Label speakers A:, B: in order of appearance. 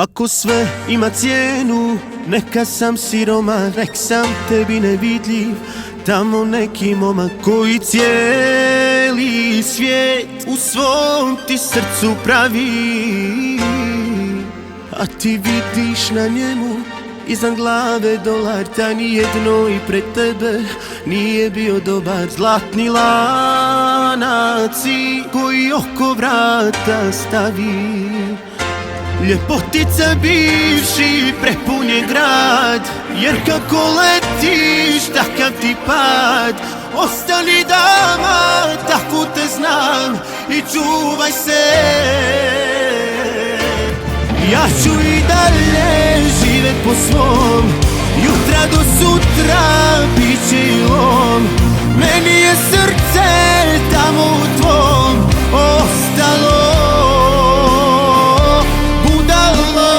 A: Ako sve ima cijenu, neka sam siroman, nek sam tebi nevidljiv. Tamo neki momak koji cijeli svijet u svom ti srcu pravi. A ti vidiš na njemu iznad glave dolar, ta nijedno i pred tebe nije bio dobar. Zlatni lanaci koji oko vrata stavi. Ljepotica bivši prepun je grad, jer kako letiš takav ti pad. Ostani dama, tako te znam i čuvaj se. Ja ću i dalje živjet po svom, jutra do sutra bit će i lom. Meni je srce tamo u tvom ostalo.